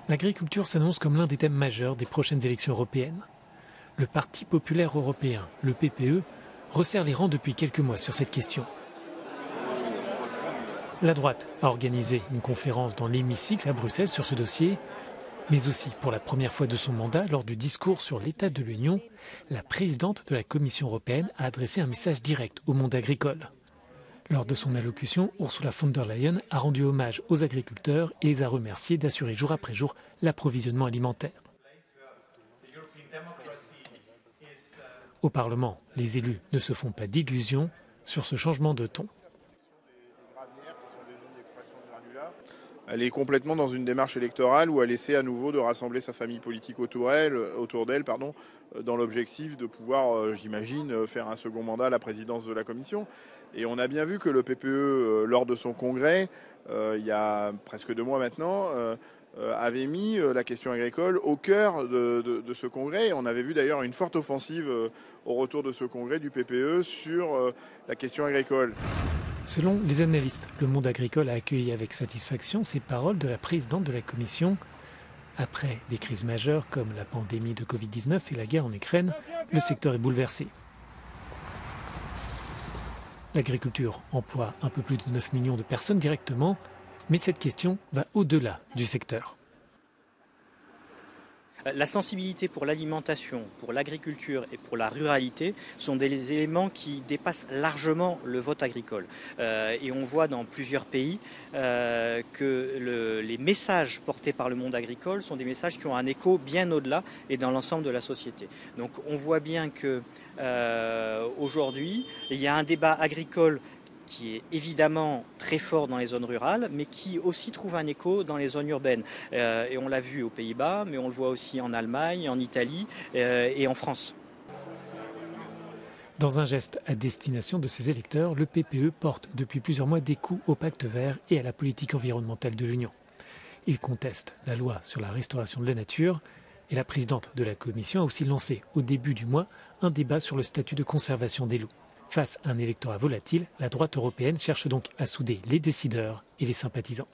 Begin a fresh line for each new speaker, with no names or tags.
L'agriculture s'annonce comme l'un des thèmes majeurs des prochaines élections européennes. Le Parti populaire européen, le PPE, resserre les rangs depuis quelques mois sur cette question. La droite a organisé une conférence dans l'hémicycle à Bruxelles sur ce dossier, mais aussi pour la première fois de son mandat, lors du discours sur l'état de l'Union, la présidente de la Commission européenne a adressé un message direct au monde agricole. Lors de son allocution, Ursula von der Leyen a rendu hommage aux agriculteurs et les a remerciés d'assurer jour après jour l'approvisionnement alimentaire. Au Parlement, les élus ne se font pas d'illusions sur ce changement de ton.
Elle est complètement dans une démarche électorale où elle essaie à nouveau de rassembler sa famille politique autour d'elle, dans l'objectif de pouvoir, j'imagine, faire un second mandat à la présidence de la Commission. Et on a bien vu que le PPE, lors de son congrès, il y a presque 2 mois maintenant, avait mis la question agricole au cœur de ce congrès. On avait vu d'ailleurs une forte offensive au retour de ce congrès du PPE sur la question agricole.
Selon les analystes, le monde agricole a accueilli avec satisfaction ces paroles de la présidente de la Commission. Après des crises majeures comme la pandémie de Covid-19 et la guerre en Ukraine, le secteur est bouleversé. L'agriculture emploie un peu plus de 9 millions de personnes directement, mais cette question va au-delà du secteur.
La sensibilité pour l'alimentation, pour l'agriculture et pour la ruralité sont des éléments qui dépassent largement le vote agricole. Et on voit dans plusieurs pays que les messages portés par le monde agricole sont des messages qui ont un écho bien au-delà et dans l'ensemble de la société. Donc on voit bien que aujourd'hui, il y a un débat agricole qui est évidemment très fort dans les zones rurales, mais qui aussi trouve un écho dans les zones urbaines. Et on l'a vu aux Pays-Bas, mais on le voit aussi en Allemagne, en Italie et en France.
Dans un geste à destination de ses électeurs, le PPE porte depuis plusieurs mois des coups au pacte vert et à la politique environnementale de l'Union. Il conteste la loi sur la restauration de la nature et la présidente de la Commission a aussi lancé au début du mois un débat sur le statut de conservation des loups. Face à un électorat volatile, la droite européenne cherche donc à souder les décideurs et les sympathisants.